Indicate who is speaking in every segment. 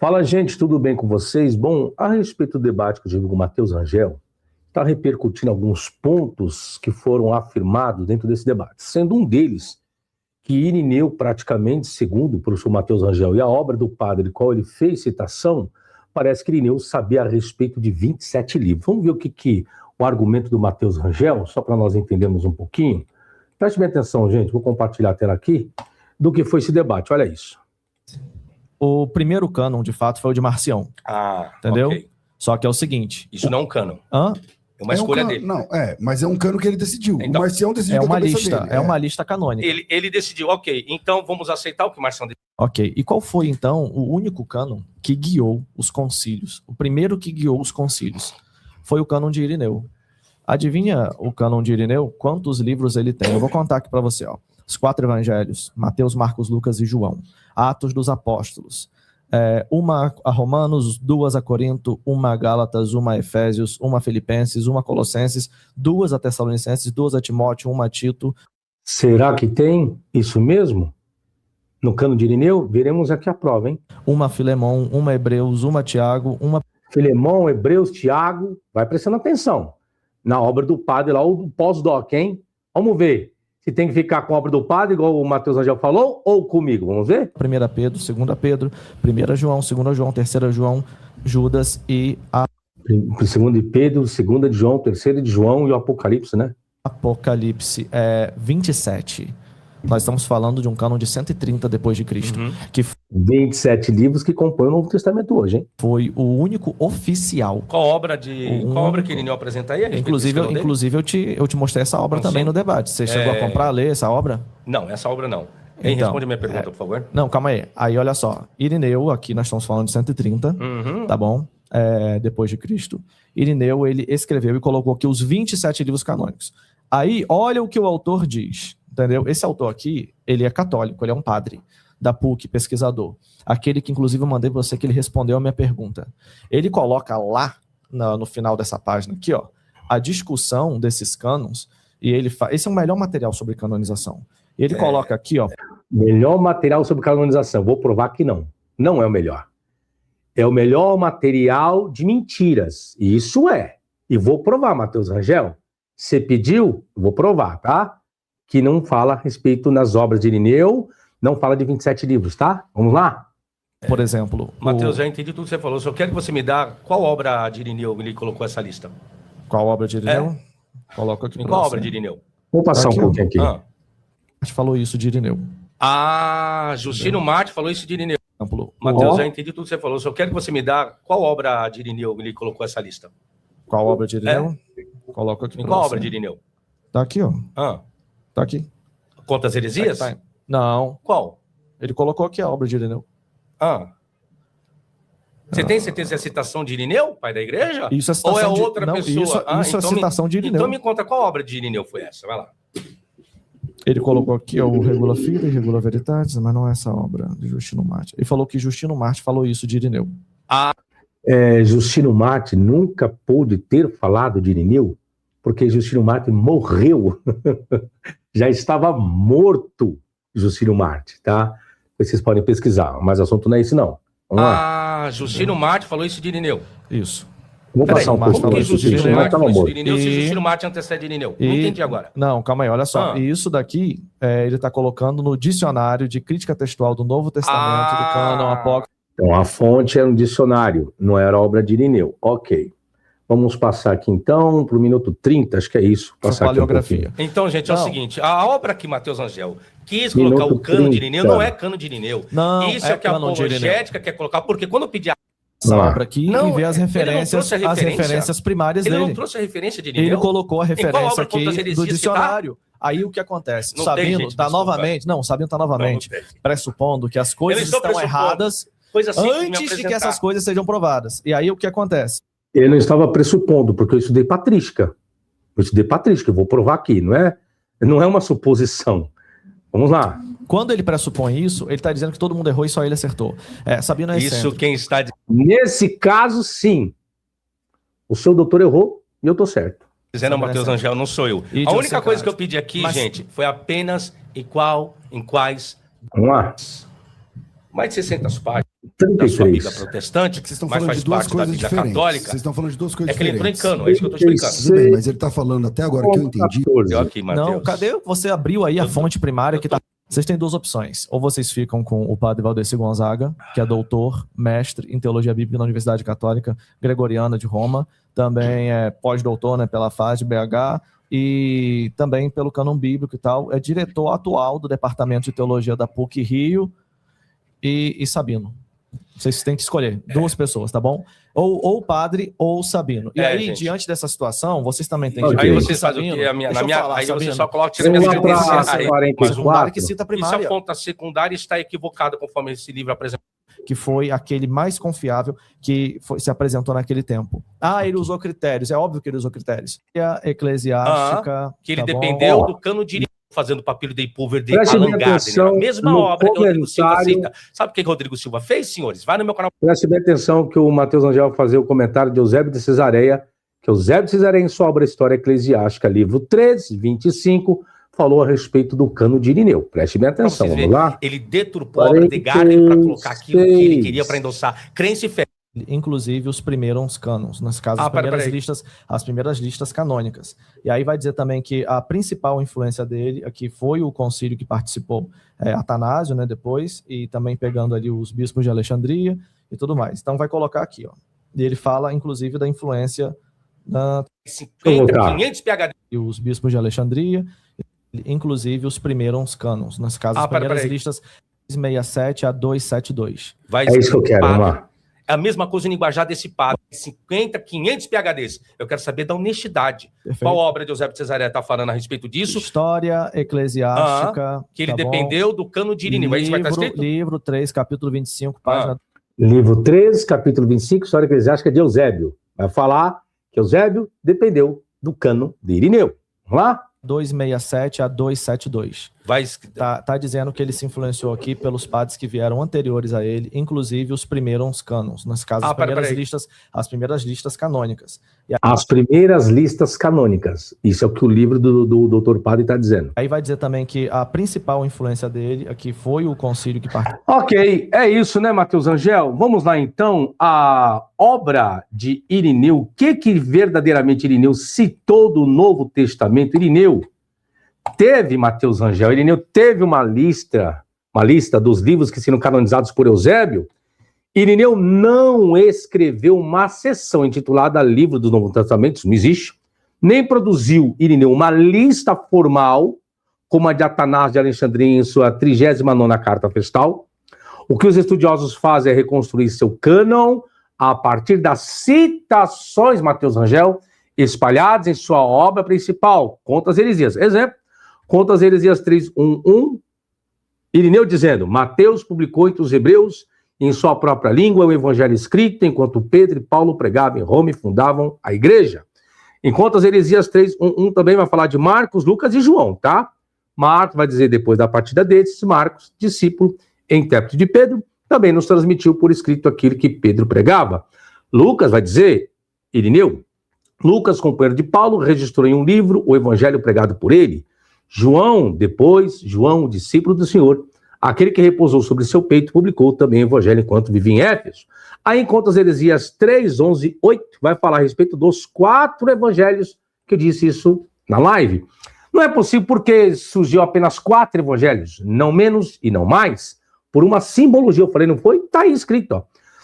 Speaker 1: Fala, gente, tudo bem com vocês? Bom, a respeito do debate que eu tive com o Matheus Rangel, está repercutindo alguns pontos que foram afirmados dentro desse debate, sendo um deles que Irineu, praticamente, segundo o professor Matheus Rangel, e a obra do padre, qual ele fez citação, parece que Irineu sabia a respeito de 27 livros. Vamos ver o argumento do Matheus Rangel, só para nós entendermos um pouquinho. Preste bem atenção, gente, vou compartilhar a tela aqui, do que foi esse debate, olha isso.
Speaker 2: O primeiro cânon, de fato, foi o de Marcião. Entendeu?
Speaker 3: Okay.
Speaker 2: Só que é o seguinte...
Speaker 3: Isso não é um cânon.
Speaker 2: Hã?
Speaker 3: É uma escolha dele.
Speaker 4: Não, mas é um cânon que ele decidiu.
Speaker 3: Então,
Speaker 4: o Marcião decidiu
Speaker 2: é uma lista,
Speaker 4: dele.
Speaker 2: é uma lista canônica.
Speaker 3: Ele decidiu, ok, então vamos aceitar o que o Marcião decidiu.
Speaker 2: Ok, e qual foi, então, o único cânon que guiou os concílios? O primeiro que guiou os concílios foi o cânon de Irineu. Adivinha o cânon de Irineu? Quantos livros ele tem? Eu vou contar aqui para você, ó. Os 4 evangelhos, Mateus, Marcos, Lucas e João. Atos dos Apóstolos. Uma a Romanos, 2 a Corinto, 1 a Gálatas, 1 a Efésios, 1 a Filipenses, 1 a Colossenses, 2 a Tessalonicenses, 2 a Timóteo, 1 a Tito.
Speaker 1: Será que tem isso mesmo? No cânon de Irineu? Veremos aqui a prova, hein?
Speaker 2: 1 a Filemão, 1 a Hebreus, 1 a Tiago, 1 a...
Speaker 1: Filemão, Hebreus, Tiago, vai prestando atenção. Na obra do padre lá, o pós-doc, hein? Vamos ver se tem que ficar com a obra do padre, igual o Matheus Rangel falou, ou comigo, vamos ver?
Speaker 2: 1 Pedro, 2 Pedro, 1 João, 2 João, 3 João, Judas e a...
Speaker 1: 2 de Pedro, 2 de João, 3 de João e o Apocalipse, né?
Speaker 2: Apocalipse 27. Nós estamos falando de um cânon de 130 depois de Cristo. Que
Speaker 1: 27 livros que compõem o Novo Testamento hoje, hein?
Speaker 2: foi o único oficial.
Speaker 3: Qual obra que Irineu apresenta aí?
Speaker 2: Inclusive eu te mostrei essa obra também no debate. Você chegou a comprar, ler essa obra?
Speaker 3: Não, essa obra não. Quem responde a minha pergunta, por favor?
Speaker 2: Não, calma aí. Aí, olha só. Irineu, aqui nós estamos falando de 130, tá bom? Depois de Cristo. Irineu, ele escreveu e colocou aqui os 27 livros canônicos. Aí, olha o que o autor diz. Entendeu? Esse autor aqui, ele é católico, ele é um padre da PUC, pesquisador. Aquele que, inclusive, eu mandei para você que ele respondeu a minha pergunta. Ele coloca lá, no final dessa página aqui, ó, a discussão desses cânons, e ele faz... Esse é o melhor material sobre canonização. E ele coloca aqui, ó...
Speaker 1: Melhor material sobre canonização. Vou provar que não. Não é o melhor. É o melhor material de mentiras. Isso é. E vou provar, Matheus Rangel. Você pediu? Eu vou provar, tá? Que não fala a respeito nas obras de Irineu, não fala de 27 livros, tá? Vamos lá?
Speaker 2: Por exemplo...
Speaker 3: Matheus, já entendi tudo que você falou, só quero que você me dá qual obra de Irineu ele colocou essa lista.
Speaker 2: Qual obra de Irineu? Coloca aqui.
Speaker 3: Qual obra de Irineu?
Speaker 1: Vou passar
Speaker 2: aqui,
Speaker 1: um pouquinho aqui.
Speaker 2: A gente falou isso de Irineu.
Speaker 3: Justino Marte falou isso de Irineu. Matheus, já entendi tudo que você falou, só quero que você me dá qual obra de Irineu ele colocou essa lista.
Speaker 2: Qual obra de Irineu? Coloca aqui.
Speaker 3: Qual obra de Irineu?
Speaker 2: Tá aqui, ó. Tá aqui.
Speaker 3: Contra as heresias?
Speaker 2: Não.
Speaker 3: Qual?
Speaker 2: Ele colocou aqui a obra de Irineu.
Speaker 3: Você tem certeza que é citação de Irineu, pai da igreja?
Speaker 2: Isso é citação
Speaker 3: ou é outra pessoa?
Speaker 2: Isso é citação de Irineu.
Speaker 3: Então me conta qual obra de Irineu foi essa, vai lá.
Speaker 2: Ele colocou aqui, ó, o Regula Fide, Regula Veritatis, mas não é essa obra de Justino Marte. Ele falou que Justino Marte falou isso de Irineu.
Speaker 1: Justino Marte nunca pôde ter falado de Irineu, porque Justino Marte morreu. Já estava morto, Justino Marte, tá? Vocês podem pesquisar, mas o assunto não é esse, não. Vamos lá.
Speaker 3: Justino Marte falou isso de Irineu.
Speaker 2: Isso.
Speaker 1: Vou passar um pouco.
Speaker 3: Porque Justino Marte falou isso de Irineu, se Justino Marte antecede Irineu. Não entendi agora.
Speaker 2: Não, calma aí, olha só. E isso daqui, ele está colocando no dicionário de crítica textual do Novo Testamento, do cânon apócrifo.
Speaker 1: Então, a fonte era um dicionário, não era obra de Irineu. Ok. Vamos passar aqui, então, para o minuto 30, acho que é isso. Passar
Speaker 2: paleografia.
Speaker 3: Então, gente, é o seguinte, a obra que Matheus Rangel quis colocar o cano de Irineu não é cano de Irineu.
Speaker 2: Não,
Speaker 3: isso é que a apologética quer cobrar, porque quando eu pedi
Speaker 2: essa obra aqui e ver as referências primárias dele.
Speaker 3: Ele não trouxe a referência de Irineu?
Speaker 2: Ele colocou a referência aqui do dicionário. Aí o que acontece? Sabino está novamente pressupondo que as coisas estão erradas antes de que essas coisas sejam provadas. E aí o que acontece?
Speaker 1: Ele não estava pressupondo, porque eu estudei patrística. Eu vou provar aqui, não é uma suposição. Vamos lá.
Speaker 2: Quando ele pressupõe isso, ele está dizendo que todo mundo errou e só ele acertou. Sabino é
Speaker 3: isso quem está...
Speaker 1: Nesse caso, sim. O seu doutor errou e eu estou certo.
Speaker 3: Dizendo, Matheus Rangel, não sou eu. A única coisa que eu pedi aqui, gente, foi apenas em quais...
Speaker 1: Vamos lá.
Speaker 3: Mais de 600 páginas. da sua
Speaker 1: 33.
Speaker 3: Bíblia protestante,
Speaker 4: Vocês estão
Speaker 3: mas
Speaker 4: falando
Speaker 3: faz
Speaker 4: de duas
Speaker 3: parte da
Speaker 4: coisas
Speaker 3: Bíblia
Speaker 4: diferentes.
Speaker 3: católica,
Speaker 4: Vocês estão falando de duas coisas
Speaker 3: é que ele entrou em
Speaker 4: diferentes.
Speaker 3: cano, é isso que eu estou explicando.
Speaker 4: Tudo bem, mas ele está falando até agora que eu entendi.
Speaker 1: 14.
Speaker 3: Eu aqui, Mateus.
Speaker 2: Não, cadê? Você abriu aí a fonte primária que tá. Vocês têm duas opções. Ou vocês ficam com o padre Valdeci Gonzaga, que é doutor, mestre em teologia bíblica na Universidade Católica Gregoriana de Roma, também é pós-doutor, né, pela FAS de BH, e também pelo cânon bíblico e tal, é diretor atual do Departamento de Teologia da PUC Rio e Sabino. Vocês têm que escolher duas pessoas, tá bom? Ou padre ou Sabino. E aí,
Speaker 3: gente,
Speaker 2: diante dessa situação, vocês também têm
Speaker 1: Ok.
Speaker 3: Aí
Speaker 2: ver
Speaker 3: vocês
Speaker 2: com
Speaker 3: fazem o
Speaker 2: Sabino.
Speaker 3: quê?
Speaker 2: Deixa eu falar,
Speaker 3: Aí você
Speaker 2: Sabino.
Speaker 3: só coloca tira
Speaker 1: Vamos
Speaker 3: minhas
Speaker 1: lá para
Speaker 3: credenciais. Aí,
Speaker 2: Mas o padre que
Speaker 1: 44.
Speaker 2: cita a
Speaker 3: e se a
Speaker 2: primária,
Speaker 3: fonte secundária está equivocada, conforme esse livro apresenta?
Speaker 2: que foi aquele mais confiável que se apresentou naquele tempo. Ele usou critérios, é óbvio que ele usou critérios. E a eclesiástica...
Speaker 3: Que ele
Speaker 2: tá bom?
Speaker 3: dependeu do cano de fazendo papiro de Pulver de
Speaker 1: Preste
Speaker 3: Alan
Speaker 1: bem
Speaker 3: Gardner.
Speaker 1: atenção
Speaker 3: A mesma
Speaker 1: no
Speaker 3: obra que o Rodrigo Silva
Speaker 1: comentário.
Speaker 3: cita. Sabe o que o Rodrigo Silva fez, senhores? Vai no meu canal.
Speaker 1: Preste bem atenção que o Matheus Angel vai fazer o comentário de Eusébio de Cesareia, que Eusébio de Cesareia, em sua obra História Eclesiástica, livro 13, 25, falou a respeito do cano de Irineu. Preste bem atenção,
Speaker 3: Pra vocês
Speaker 1: vamos lá?
Speaker 3: Ele deturpou a obra de Gardner para colocar aquilo que ele
Speaker 1: 46.
Speaker 3: queria para endossar crença e fé.
Speaker 2: Inclusive os primeiros cânones, nesse caso as primeiras listas canônicas. E aí vai dizer também que a principal influência dele aqui foi o concílio que participou Atanásio, né, depois, e também pegando ali os bispos de Alexandria e tudo mais. Então vai colocar aqui, ó. E ele fala, inclusive, da influência da
Speaker 3: 50, 500 PhD.
Speaker 2: e os bispos de Alexandria, inclusive os primeiros cânones, nesse caso as primeiras listas 267 a 272.
Speaker 1: É isso que eu quero, vamos lá.
Speaker 3: É a mesma coisa no linguajar desse padre. 50, 500 PhDs. Eu quero saber da honestidade.
Speaker 2: Perfeito.
Speaker 3: Qual obra de Eusébio de Cesareia está falando a respeito disso?
Speaker 2: História eclesiástica.
Speaker 3: Que ele
Speaker 2: tá
Speaker 3: dependeu do cano de Irineu. É isso que vai estar escrito?
Speaker 2: Livro 3, capítulo 25, página...
Speaker 1: Livro 13, capítulo 25, História Eclesiástica de Eusébio. Vai falar que Eusébio dependeu do cano de Irineu. Vamos lá?
Speaker 2: 267 a 272. Tá dizendo que ele se influenciou aqui pelos padres que vieram anteriores a ele, inclusive os primeiros cânones, nesse caso as primeiras listas canônicas.
Speaker 1: As primeiras listas canônicas. Isso é o que o livro do doutor Padre está dizendo.
Speaker 2: Aí vai dizer também que a principal influência dele aqui foi o concílio que participou.
Speaker 1: Ok, é isso, né, Matheus Angel? Vamos lá, então, a obra de Irineu. O que verdadeiramente Irineu citou do Novo Testamento? Irineu teve, Matheus Angel, Irineu teve uma lista dos livros que seriam canonizados por Eusébio. Irineu não escreveu uma seção intitulada Livro do Novo Testamento, isso não existe, nem produziu Irineu uma lista formal, como a de Atanásio de Alexandria em sua 39ª carta festal. O que os estudiosos fazem é reconstruir seu cânon a partir das citações, Matheus Angel, espalhadas em sua obra principal, Contra as Heresias. Exemplo, Contra as Heresias 3:1:1, Irineu dizendo, Mateus publicou entre os hebreus em sua própria língua o evangelho escrito, enquanto Pedro e Paulo pregavam em Roma e fundavam a igreja. Enquanto as Heresias 3:1:1 também vai falar de Marcos, Lucas e João, tá? Marcos vai dizer depois da partida desses, Marcos, discípulo e intérprete de Pedro, também nos transmitiu por escrito aquilo que Pedro pregava. Lucas vai dizer, Irineu, Lucas, companheiro de Paulo, registrou em um livro o evangelho pregado por ele. João, o discípulo do Senhor, aquele que repousou sobre seu peito, publicou também o evangelho enquanto vivia em Éfeso. Aí, enquanto as Heresias 3:11:8 vai falar a respeito dos 4 evangelhos, que eu disse isso na live. Não é possível porque surgiu apenas 4 evangelhos, não menos e não mais, por uma simbologia. Eu falei, não foi? Está aí escrito, ó.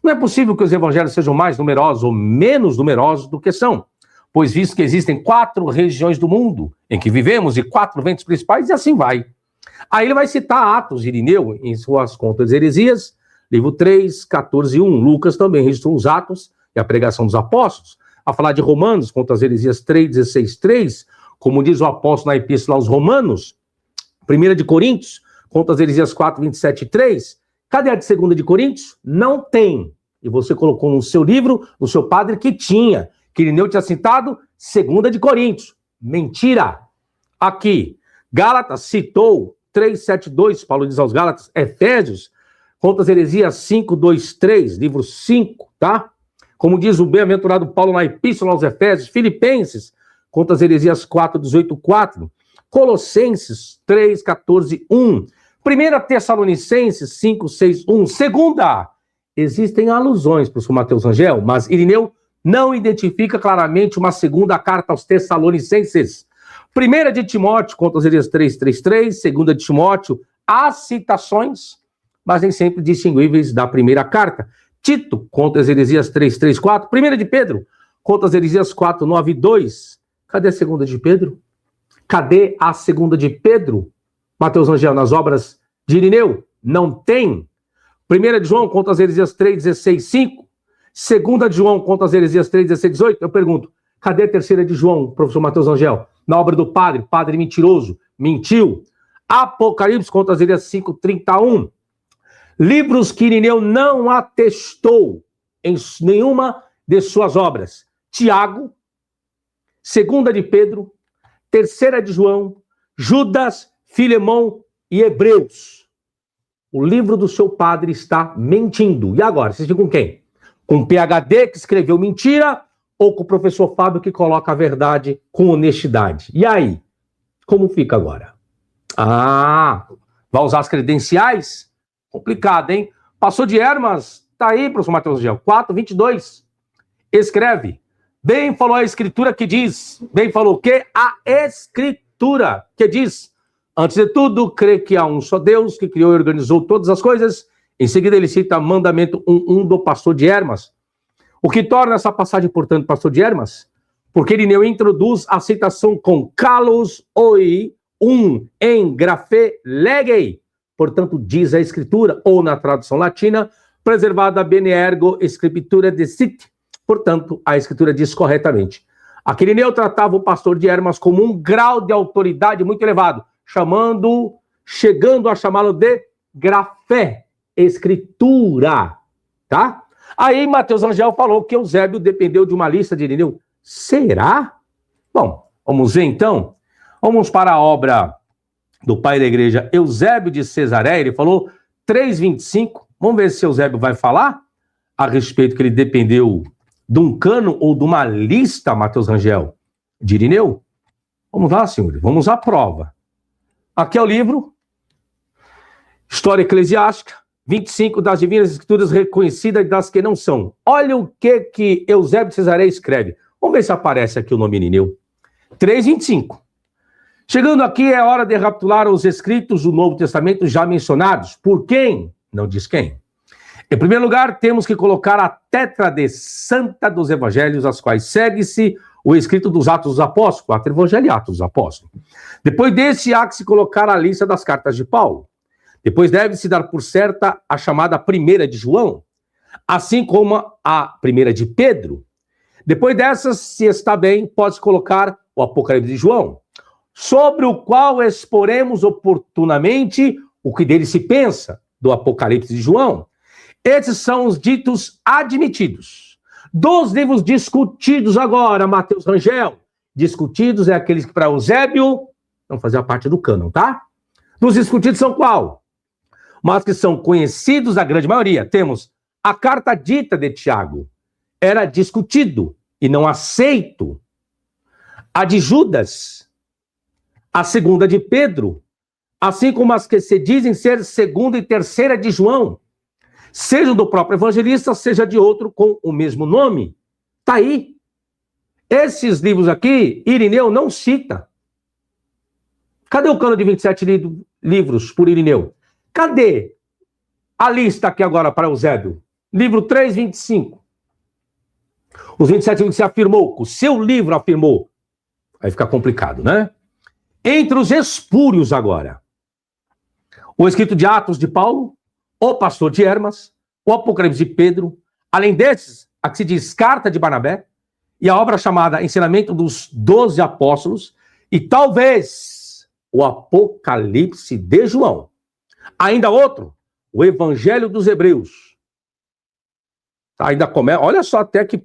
Speaker 1: Não é possível que os evangelhos sejam mais numerosos ou menos numerosos do que são, pois visto que existem 4 regiões do mundo em que vivemos e 4 ventos principais, e assim vai. Aí ele vai citar Atos de Irineu em suas Contas Heresias, livro 3, 14:1. Lucas também registrou os Atos e a pregação dos apóstolos. A falar de Romanos, Contas Heresias 3, 16:3, como diz o apóstolo na epístola aos Romanos. 1 de Coríntios, Contas Heresias 4, 27:3. Cadê a de 2 de Coríntios? Não tem. E você colocou no seu livro, no seu padre, que tinha. Que Irineu tinha citado 2 de Coríntios. Mentira! Aqui, Gálatas citou 3:7:2, Paulo diz aos Gálatas, Efésios, Contas Heresias 5:2:3, livro 5, tá? Como diz o bem-aventurado Paulo na epístola aos Efésios, Filipenses, Contas Heresias 4:18:4, Colossenses 3:14:1, 1 Tessalonicenses 5:6:1, segunda existem alusões, professor Matheus Rangel, mas Irineu não identifica claramente uma segunda carta aos Tessalonicenses. Primeira de Timóteo, contra Osírias 3:3, segunda de Timóteo, há citações, mas nem sempre distinguíveis da primeira carta. Tito, contra as heresias 3:3-4. Primeira de Pedro, contra as heresias 4:9-2. Cadê a segunda de Pedro? Cadê a segunda de Pedro? Matheus Rangel, nas obras de Irineu? Não tem. Primeira de João, contra as heresias 3:16-5. Segunda de João, contra as heresias 3:16-18. Eu pergunto, cadê a terceira de João, professor Matheus Rangel? Na obra do padre mentiroso, mentiu. Apocalipse, contra as heresias 5:31. Livros que Irineu não atestou em nenhuma de suas obras. Tiago, segunda de Pedro, terceira de João, Judas, Filemão e Hebreus. O livro do seu padre está mentindo. E agora, vocês ficam com quem? Com o PhD que escreveu mentira ou com o professor Fábio que coloca a verdade com honestidade? E aí? Como fica agora? Vai usar as credenciais? Complicado, hein? Passou de Hermas, tá aí, professor Matheus Rangel, 4:22. Escreve. Bem falou a escritura que diz. Bem falou o quê? A escritura que diz. Antes de tudo, crê que há um só Deus que criou e organizou todas as coisas. Em seguida, ele cita mandamento 1:1 do pastor de Hermas. O que torna essa passagem, portanto, pastor de Hermas? Porque Irineu introduz a citação com kalos oi em graphe legei. Portanto, diz a escritura, ou na tradução latina, preservada bene ergo scriptura decit. Portanto, a escritura diz corretamente. Aqui Irineu tratava o pastor de Hermas como um grau de autoridade muito elevado, chegando a chamá-lo de grafé, escritura, tá? Aí Matheus Rangel falou que Eusébio dependeu de uma lista de Irineu. Será? Bom, vamos ver então. Vamos para a obra do pai da igreja, Eusébio de Cesareia. Ele falou 3:25. Vamos ver se Eusébio vai falar a respeito que ele dependeu de um cano ou de uma lista, Matheus Rangel, de Irineu. Vamos lá, senhores, vamos à prova. Aqui é o livro, História Eclesiástica, 25 das Divinas Escrituras reconhecidas e das que não são. Olha o que Eusébio de Cesareia escreve. Vamos ver se aparece aqui o nome Irineu. 3:25. Chegando aqui é hora de recapitular os escritos do Novo Testamento já mencionados. Por quem? Não diz quem. Em primeiro lugar, temos que colocar a tétrade santa dos evangelhos, as quais segue-se o escrito dos Atos dos Apóstolos, 4 evangelhos e Atos dos Apóstolos. Depois desse, há que se colocar a lista das cartas de Paulo. Depois deve-se dar por certa a chamada primeira de João, assim como a primeira de Pedro. Depois dessas, se está bem, pode-se colocar o Apocalipse de João, sobre o qual exporemos oportunamente o que dele se pensa, do Apocalipse de João. Esses são os ditos admitidos. Dos livros discutidos agora, Matheus Rangel, discutidos é aqueles que para Eusébio não faziam parte do cânon, tá? Dos discutidos são qual? Mas que são conhecidos, a grande maioria. Temos a carta dita de Tiago, era discutido e não aceito. A de Judas, a segunda de Pedro, assim como as que se dizem ser segunda e terceira de João, seja do próprio evangelista, seja de outro com o mesmo nome. Tá aí. Esses livros aqui, Irineu não cita. Cadê o cano de 27 livros por Irineu? Cadê a lista aqui agora para Eusébio? Livro 3:25. Os 27 livros que se afirmou, o seu livro afirmou. Aí fica complicado, né? Entre os espúrios agora, o escrito de Atos de Paulo, o pastor de Hermas, o Apocalipse de Pedro, além desses, a que se diz Carta de Barnabé, e a obra chamada Ensinamento dos 12 Apóstolos, e talvez o Apocalipse de João. Ainda outro, o Evangelho dos Hebreus. Ainda começa, olha só até que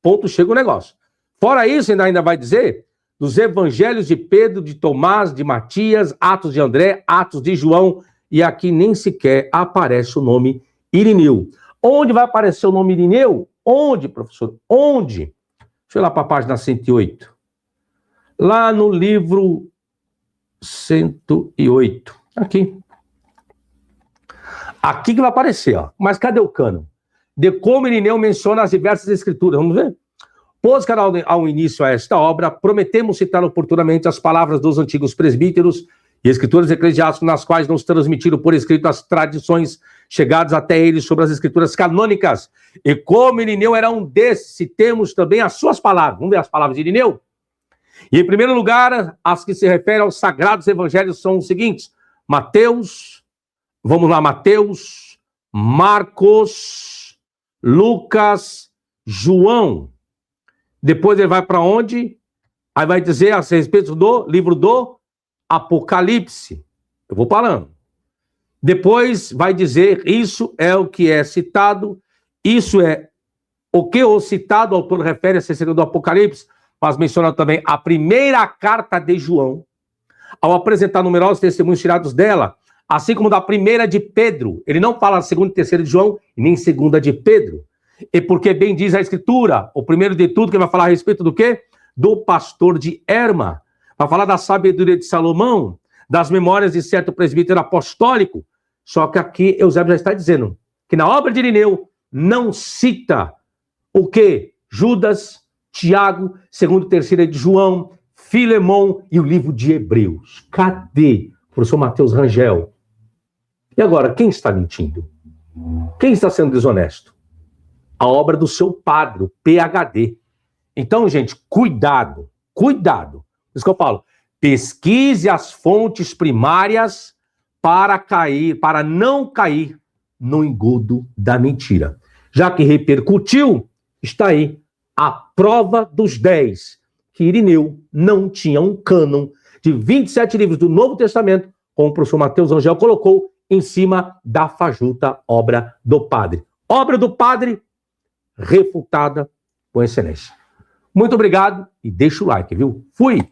Speaker 1: ponto chega o negócio. Fora isso, ainda vai dizer dos Evangelhos de Pedro, de Tomás, de Matias, Atos de André, Atos de João, e aqui nem sequer aparece o nome Irineu. Onde vai aparecer o nome Irineu? Onde, professor? Onde? Deixa eu ir lá para a página 108. Lá no livro 108. Aqui. Aqui que vai aparecer, ó. Mas cadê o cânon? de como Irineu menciona as diversas escrituras. Vamos ver? Pôs canal ao início a esta obra, prometemos citar oportunamente as palavras dos antigos presbíteros e escrituras eclesiásticas, nas quais nos transmitiram por escrito as tradições chegadas até eles sobre as escrituras canônicas. E como Irineu era um desses, citemos também as suas palavras. Vamos ver as palavras de Irineu? E, em primeiro lugar, as que se referem aos sagrados evangelhos são os seguintes: Mateus, Marcos, Lucas, João. Depois ele vai para onde? Aí vai dizer a respeito do livro do Apocalipse. Eu vou parando. Depois vai dizer, isso é o que é citado, isso é o que o citado autor refere a ser do Apocalipse, mas menciona também a primeira carta de João, ao apresentar numerosos testemunhos tirados dela, assim como da primeira de Pedro. Ele não fala segunda e terceira de João, nem segunda de Pedro. E porque bem diz a Escritura, o primeiro de tudo que vai falar a respeito do quê? Do pastor de Herma. Vai falar da sabedoria de Salomão, das memórias de certo presbítero apostólico. Só que aqui Eusébio já está dizendo que na obra de Irineu não cita o quê? Judas, Tiago, segundo e terceira de João, Filemão e o livro de Hebreus. Cadê o professor Matheus Rangel? E agora, quem está mentindo? Quem está sendo desonesto? A obra do seu padre, o PhD. Então, gente, cuidado. Por isso que eu falo, pesquise as fontes primárias para não cair no engodo da mentira. Já que repercutiu, está aí a prova dos 10, que Irineu não tinha um cânon de 27 livros do Novo Testamento, como o professor Matheus Rangel colocou em cima da fajuta obra do padre. Obra do padre refutada com excelência. Muito obrigado e deixa o like, viu? Fui!